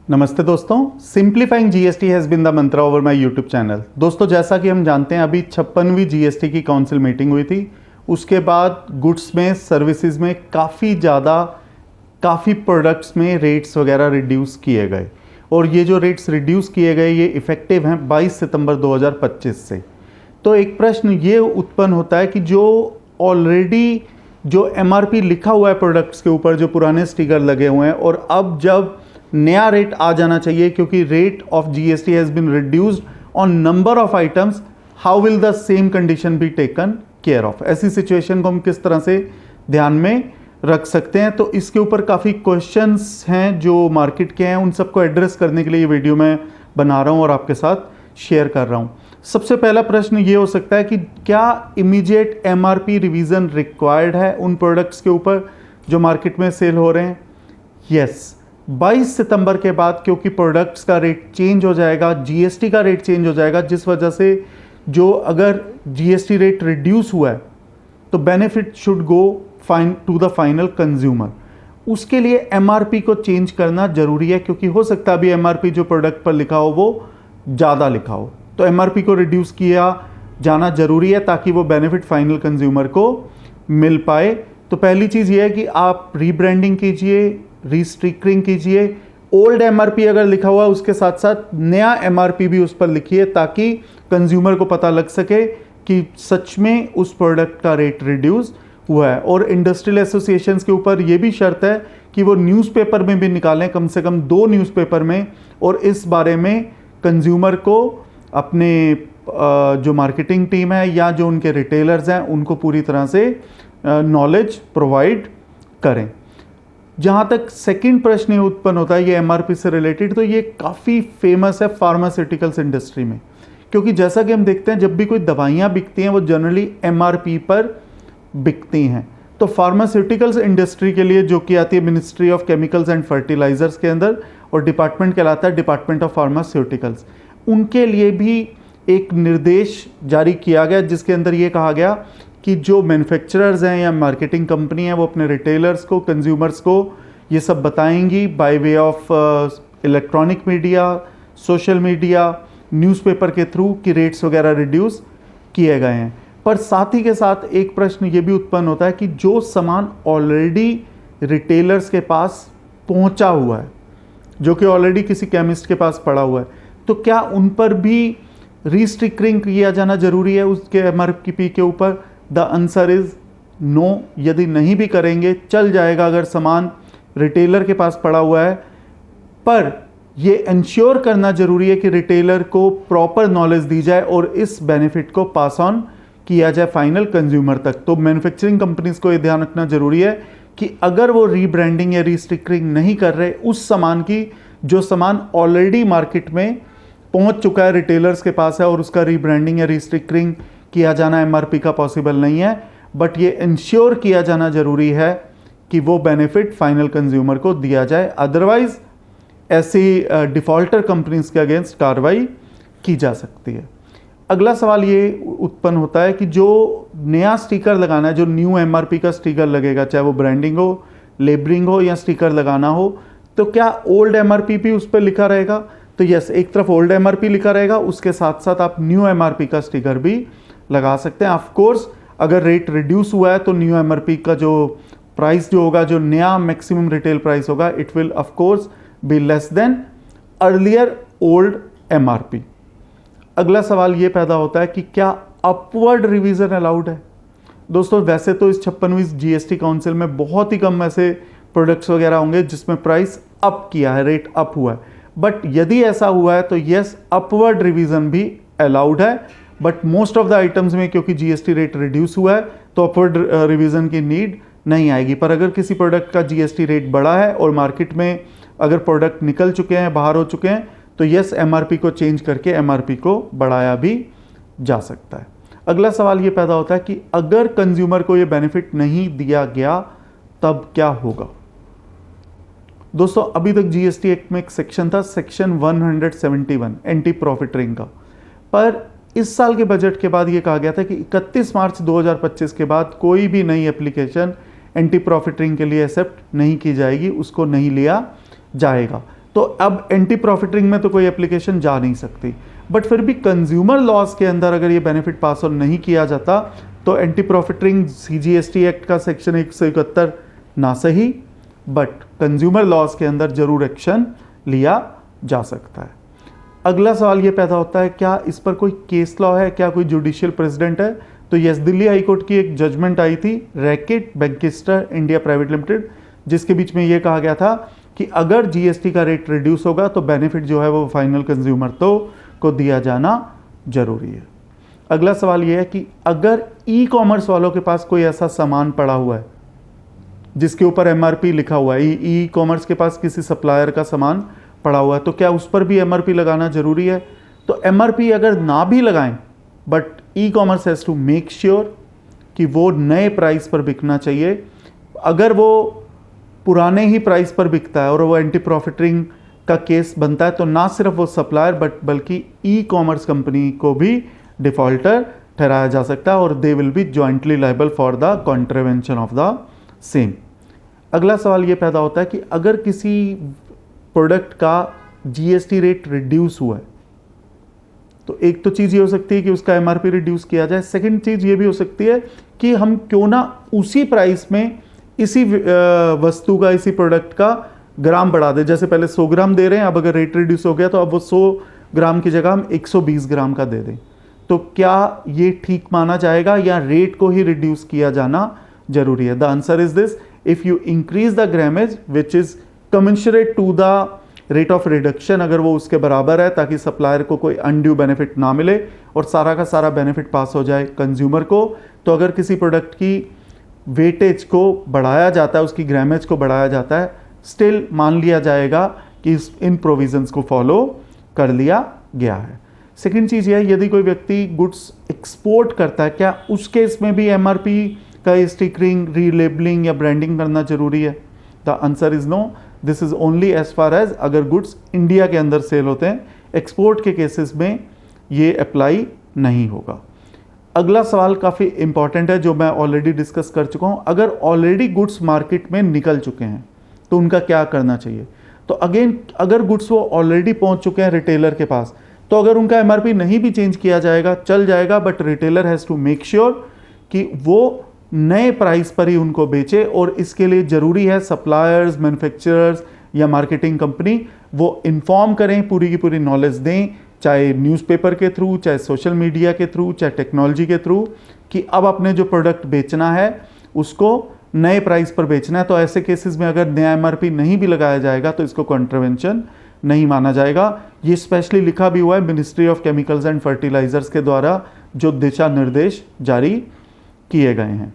नमस्ते दोस्तों, simplifying GST has been the Mantra over my YouTube channel. दोस्तों, जैसा कि हम जानते हैं अभी 56वीं जीएसटी की काउंसिल मीटिंग हुई थी। उसके बाद गुड्स में, सर्विसेज में काफ़ी प्रोडक्ट्स में रेट्स वगैरह रिड्यूस किए गए और ये जो रेट्स रिड्यूस किए गए ये इफ़ेक्टिव हैं 22 सितंबर 2025 से। तो एक प्रश्न ये उत्पन्न होता है कि जो ऑलरेडी जो एमआरपी लिखा हुआ है प्रोडक्ट्स के ऊपर, जो पुराने स्टिकर लगे हुए हैं, और अब जब नया रेट आ जाना चाहिए क्योंकि rate of GST has been reduced on number of items, how will the same condition be taken care of. ऐसी सिचुएशन को हम किस तरह से ध्यान में रख सकते हैं, तो इसके ऊपर काफ़ी क्वेश्चंस हैं जो मार्केट के हैं। उन सबको एड्रेस करने के लिए ये वीडियो मैं बना रहा हूँ और आपके साथ शेयर कर रहा हूँ। सबसे पहला प्रश्न ये हो सकता है कि क्या इमीडिएट एमआरपी रिवीजन रिक्वायर्ड है उन प्रोडक्ट्स के ऊपर जो मार्केट में सेल हो रहे हैं। यस, 22 सितंबर के बाद क्योंकि प्रोडक्ट्स का रेट चेंज हो जाएगा, जीएसटी का रेट चेंज हो जाएगा, जिस वजह से जो अगर जीएसटी रेट रिड्यूस हुआ है तो benefit should go to the final consumer. उसके लिए एमआरपी को चेंज करना जरूरी है क्योंकि हो सकता है अभी एमआरपी जो प्रोडक्ट पर लिखा हो वो ज़्यादा लिखा हो, तो एमआरपी को रिड्यूस किया जाना जरूरी है ताकि वो बेनिफिट फाइनल कंज्यूमर को मिल पाए। तो पहली चीज़ ये है कि आप रीब्रांडिंग कीजिए, रीस्टिकरिंग कीजिए। ओल्ड एमआरपी अगर लिखा हुआ है उसके साथ साथ नया एमआरपी भी उस पर लिखिए ताकि कंज्यूमर को पता लग सके कि सच में उस प्रोडक्ट का रेट रिड्यूस हुआ है। और इंडस्ट्रियल एसोसिएशंस के ऊपर ये भी शर्त है कि वो न्यूज़पेपर में भी निकालें, कम से कम 2 न्यूज़पेपर में, और इस बारे में कंज्यूमर को अपने जो मार्केटिंग टीम है या जो उनके रिटेलर्स हैं उनको पूरी तरह से नॉलेज प्रोवाइड करें। जहाँ तक सेकंड प्रश्न उत्पन्न होता है ये एमआरपी से रिलेटेड, तो ये काफ़ी फेमस है फार्मास्यूटिकल्स इंडस्ट्री में, क्योंकि जैसा कि हम देखते हैं जब भी कोई दवाइयाँ बिकती हैं वो जनरली एमआरपी पर बिकती हैं। तो फार्मास्यूटिकल्स इंडस्ट्री के लिए, जो कि आती है ministry of chemicals and fertilisers के अंदर, और डिपार्टमेंट कहलाता है डिपार्टमेंट ऑफ फार्मास्यूटिकल्स, उनके लिए भी एक निर्देश जारी किया गया जिसके अंदर ये कहा गया कि जो मैन्युफैक्चरर्स हैं या मार्केटिंग कंपनी हैं वो अपने रिटेलर्स को, कंज्यूमर्स को ये सब बताएंगी by way of electronic media, social media, newspaper के थ्रू कि रेट्स वगैरह रिड्यूस किए गए हैं। पर साथ ही के साथ एक प्रश्न ये भी उत्पन्न होता है कि जो सामान ऑलरेडी रिटेलर्स के पास पहुंचा हुआ है, जो कि ऑलरेडी किसी केमिस्ट के पास पड़ा हुआ है, तो क्या उन पर भी रीस्टिकरिंग किया जाना जरूरी है उसके एमआरपी के ऊपर? The answer is no. यदि नहीं भी करेंगे चल जाएगा अगर सामान रिटेलर के पास पड़ा हुआ है, पर यह इंश्योर करना जरूरी है कि रिटेलर को प्रॉपर नॉलेज दी जाए और इस बेनिफिट को पास ऑन किया जाए फाइनल कंज्यूमर तक। तो मैन्युफैक्चरिंग कंपनीज को यह ध्यान रखना जरूरी है कि अगर वो रीब्रांडिंग या रीस्टिकरिंग नहीं कर रहे उस सामान की, जो सामान ऑलरेडी मार्केट में पहुंच चुका है, रिटेलर्स के पास है, और उसका रीब्रांडिंग या रीस्टिकरिंग किया जाना एमआरपी का पॉसिबल नहीं है, बट ये इंश्योर किया जाना जरूरी है कि वो बेनिफिट फाइनल कंज्यूमर को दिया जाए। अदरवाइज ऐसी डिफॉल्टर कंपनीज के अगेंस्ट कार्रवाई की जा सकती है। अगला सवाल ये उत्पन्न होता है कि जो नया स्टिकर लगाना है, जो न्यू एमआरपी का स्टिकर लगेगा, चाहे वो ब्रांडिंग हो, लेबलिंग हो या स्टिकर लगाना हो, तो क्या ओल्ड एमआरपी भी उस पर लिखा रहेगा? तो यस, एक तरफ ओल्ड एमआरपी लिखा रहेगा, उसके साथ साथ आप न्यू एमआरपी का स्टिकर भी लगा सकते हैं। ऑफ कोर्स अगर रेट रिड्यूस हुआ है तो न्यू एमआरपी का जो प्राइस जो होगा, जो नया मैक्सिमम रिटेल प्राइस होगा, it will of course be less than earlier old MRP. अगला सवाल ये पैदा होता है कि क्या अपवर्ड रिवीजन अलाउड है? दोस्तों, वैसे तो इस 56वीं जीएसटी काउंसिल में बहुत ही कम ऐसे प्रोडक्ट्स वगैरह होंगे जिसमें प्राइस अप किया है, रेट अप हुआ है, बट यदि ऐसा हुआ है तो यस, अपवर्ड रिवीजन भी अलाउड है। But most of the items में क्योंकि जीएसटी रेट रिड्यूस हुआ है तो अपवर्ड रिवीजन की नीड नहीं आएगी। पर अगर किसी प्रोडक्ट का जीएसटी रेट बढ़ा है और मार्केट में अगर प्रोडक्ट निकल चुके हैं, बाहर हो चुके हैं, तो यस, एमआरपी को चेंज करके एमआरपी को बढ़ाया भी जा सकता है। अगला सवाल ये पैदा होता है कि अगर कंज्यूमर को ये बेनिफिट नहीं दिया गया तब क्या होगा? दोस्तों, अभी तक जीएसटी एक्ट में एक सेक्शन था, सेक्शन 171 एंटी प्रॉफिटरिंग का, पर इस साल के बजट के बाद ये कहा गया था कि 31 मार्च 2025 के बाद कोई भी नई एप्लीकेशन एंटी प्रॉफिटरिंग के लिए एक्सेप्ट नहीं की जाएगी, उसको नहीं लिया जाएगा। तो अब एंटी प्रॉफिटरिंग में तो कोई एप्लीकेशन जा नहीं सकती। बट फिर भी कंज्यूमर लॉज के अंदर अगर ये बेनिफिट पास ऑन नहीं किया जाता तो एंटी प्रॉफिटरिंग CGST एक्ट का सेक्शन 171 ना सही, बट कंज्यूमर लॉज के अंदर जरूर एक्शन लिया जा सकता है। अगला सवाल ये पैदा होता है, क्या इस पर कोई केस लॉ है, क्या कोई जुडिशियल प्रेसिडेंट है? तो यस, दिल्ली हाई कोर्ट की एक जजमेंट आई थी रैकेट बैंकिस्टर इंडिया प्राइवेट लिमिटेड, जिसके बीच में ये कहा गया था कि अगर GST का रेट रिड्यूस होगा तो बेनिफिट जो है वो फाइनल कंज्यूमर को दिया जाना जरूरी है। अगला सवाल ये है कि अगर ई-कॉमर्स वालों के पास कोई ऐसा सामान पड़ा हुआ है जिसके ऊपर MRP लिखा हुआ है, ई-कॉमर्स के पास किसी सप्लायर का सामान पड़ा हुआ है, तो क्या उस पर भी MRP लगाना जरूरी है? तो MRP अगर ना भी लगाएं, but e-commerce has to make sure कि वो नए प्राइस पर बिकना चाहिए। अगर वो पुराने ही प्राइस पर बिकता है और वो एंटी प्रॉफिटरिंग का केस बनता है तो ना सिर्फ वो सप्लायर बल्कि ई-कॉमर्स कंपनी को भी डिफॉल्टर ठहराया जा सकता है और they will be jointly liable for the contravention of the same. अगला सवाल ये पैदा होता है कि अगर किसी प्रोडक्ट का GST रेट रिड्यूस हुआ है तो एक तो चीज़ ये हो सकती है कि उसका MRP रिड्यूस किया जाए। सेकंड चीज़ ये भी हो सकती है कि हम क्यों ना उसी प्राइस में इसी वस्तु का, इसी प्रोडक्ट का ग्राम बढ़ा दें। जैसे पहले 100 ग्राम दे रहे हैं, अब अगर रेट रिड्यूस हो गया तो अब वो 100 ग्राम की जगह हम 120 ग्राम का दे दें। तो क्या ये ठीक माना जाएगा या रेट को ही रिड्यूस किया जाना जरूरी है? The answer is this, if you increase the grammage which is commensurate to the rate of reduction, अगर वो उसके बराबर है ताकि सप्लायर को कोई अनड्यू बेनिफिट ना मिले और सारा का सारा बेनिफिट पास हो जाए कंज्यूमर को। तो अगर किसी प्रोडक्ट की वेटेज को बढ़ाया जाता है, उसकी ग्रामेज को बढ़ाया जाता है, स्टिल मान लिया जाएगा कि इन प्रोविजंस को फॉलो कर लिया गया है। सेकेंड चीज़ यह है, यदि कोई व्यक्ति गुड्स एक्सपोर्ट करता है, क्या उस केस में भी MRP का स्टिकरिंग, रीलेबलिंग या ब्रांडिंग करना जरूरी है? The answer is no, this is only as far as अगर गुड्स इंडिया के अंदर सेल होते हैं। एक्सपोर्ट के केसेस में ये अप्लाई नहीं होगा। अगला सवाल काफ़ी इंपॉर्टेंट है जो मैं ऑलरेडी डिस्कस कर चुका हूँ। अगर ऑलरेडी गुड्स मार्केट में निकल चुके हैं तो उनका क्या करना चाहिए? तो अगेन, अगर गुड्स वो ऑलरेडी पहुँच चुके हैं रिटेलर के पास तो अगर उनका MRP नहीं भी चेंज किया जाएगा चल जाएगा, but retailer has to make sure कि वो नए प्राइस पर ही उनको बेचे। और इसके लिए ज़रूरी है सप्लायर्स, मैन्युफैक्चरर्स या मार्केटिंग कंपनी वो इन्फॉर्म करें, पूरी की पूरी नॉलेज दें, चाहे न्यूज़पेपर के थ्रू, चाहे सोशल मीडिया के थ्रू, चाहे टेक्नोलॉजी के थ्रू, कि अब अपने जो प्रोडक्ट बेचना है उसको नए प्राइस पर बेचना है। तो ऐसे केसेस में अगर नया MRP नहीं भी लगाया जाएगा तो इसको कॉन्ट्रवेंशन नहीं माना जाएगा। ये स्पेशली लिखा भी हुआ है ministry of chemicals and fertilisers के द्वारा जो दिशा निर्देश जारी किए गए हैं।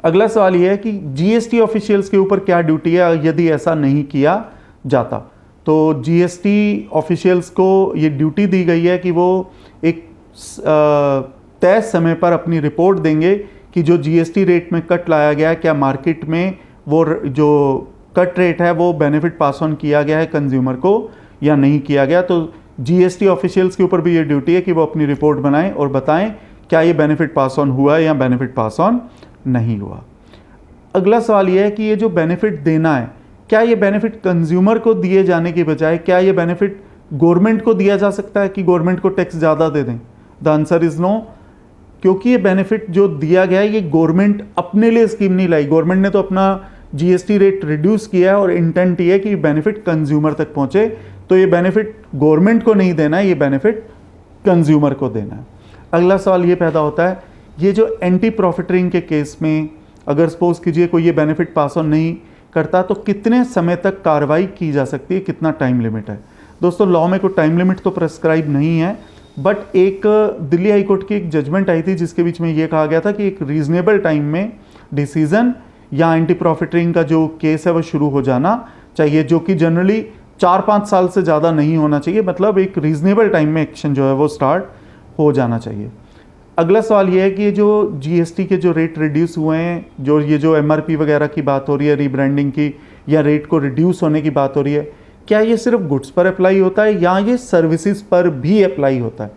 अगला सवाल यह है कि GST ऑफिशियल्स के ऊपर क्या ड्यूटी है यदि ऐसा नहीं किया जाता? तो GST ऑफिशियल्स को ये ड्यूटी दी गई है कि वो एक तय समय पर अपनी रिपोर्ट देंगे कि जो GST रेट में कट लाया गया है, क्या मार्केट में वो जो कट रेट है वो बेनिफिट पास ऑन किया गया है कंज्यूमर को या नहीं किया गया। तो GST ऑफिशियल्स के ऊपर भी ये ड्यूटी है कि वो अपनी रिपोर्ट बनाएं और बताएं क्या ये बेनिफिट पास ऑन हुआ या बेनिफिट पास ऑन नहीं हुआ। अगला सवाल ये है कि ये जो बेनिफिट देना है, क्या ये बेनिफिट कंज्यूमर को दिए जाने की बजाय क्या ये बेनिफिट गवर्नमेंट को दिया जा सकता है कि गवर्नमेंट को टैक्स ज़्यादा दे दें? द आंसर इज़ नो, क्योंकि ये बेनिफिट जो दिया गया है ये गवर्नमेंट अपने लिए स्कीम नहीं लाई। गवर्नमेंट ने तो अपना GST रेट रिड्यूस किया है और इंटेंट ये है कि बेनिफिट कंज्यूमर तक पहुँचे। तो ये बेनिफिट गवर्नमेंट को नहीं देना है, ये बेनिफिट कंज्यूमर को देना है। अगला सवाल ये पैदा होता है, ये जो एंटी प्रॉफिटरिंग के केस में अगर सपोज कीजिए कोई ये बेनिफिट पास ऑन नहीं करता तो कितने समय तक कार्रवाई की जा सकती है, कितना टाइम लिमिट है? दोस्तों, लॉ में कोई टाइम लिमिट तो प्रेस्क्राइब नहीं है, बट एक दिल्ली हाई कोर्ट की एक जजमेंट आई थी जिसके बीच में ये कहा गया था कि एक रीजनेबल टाइम में डिसीजन या एंटी प्रॉफिटरिंग का जो केस है वो शुरू हो जाना चाहिए, जो कि जनरली 4-5 साल से ज़्यादा नहीं होना चाहिए। मतलब एक रीजनेबल टाइम में एक्शन जो है वो स्टार्ट हो जाना चाहिए। अगला सवाल ये है कि ये जो GST के जो रेट रिड्यूस हुए हैं, जो ये जो MRP वगैरह की बात हो रही है, रीब्रांडिंग की या रेट को रिड्यूस होने की बात हो रही है, क्या ये सिर्फ गुड्स पर अप्लाई होता है या ये सर्विसेज पर भी अप्लाई होता है?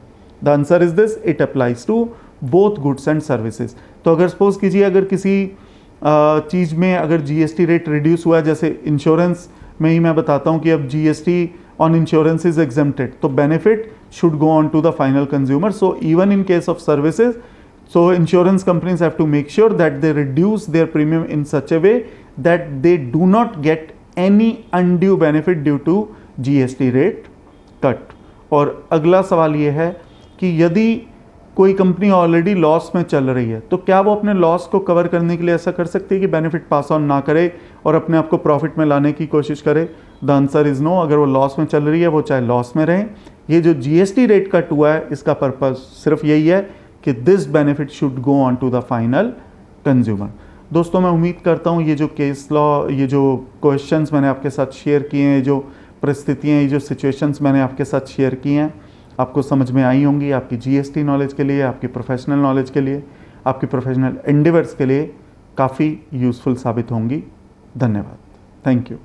The answer is this, it applies to both goods and services. तो अगर सपोज कीजिए अगर किसी चीज़ में अगर GST रेट रिड्यूस हुआ है, जैसे इंश्योरेंस मैं बताता हूँ कि अब GST on insurance is exempted, तो benefit should go on to the final consumer. So even in case of services, so insurance companies have to make sure that they reduce their premium in such a way that they do not get any undue benefit due to GST rate cut. और अगला सवाल ये है कि यदि कोई company already loss में चल रही है तो क्या वो अपने लॉस को कवर करने के लिए ऐसा कर सकती है कि बेनिफिट पास ऑन ना करे और अपने आप को प्रॉफिट में लाने की कोशिश करे? The answer is no. अगर वो लॉस में चल रही है वो चाहे लॉस में रहे। ये जो जीएसटी रेट कट हुआ है इसका पर्पस सिर्फ यही है कि this benefit should go on to the final consumer. दोस्तों मैं उम्मीद करता हूँ ये जो केस लॉ, ये जो क्वेश्चंस मैंने आपके साथ शेयर किए हैं, जो परिस्थितियाँ, ये जो सिचुएशंस मैंने आपके साथ शेयर की हैं, आपको समझ में आई होंगी। आपकी जीएसटी नॉलेज के लिए, आपकी प्रोफेशनल नॉलेज के लिए, आपकी प्रोफेशनल एंडेवर्स के लिए काफ़ी यूज़फुल साबित होंगी। धन्यवाद। Thank you.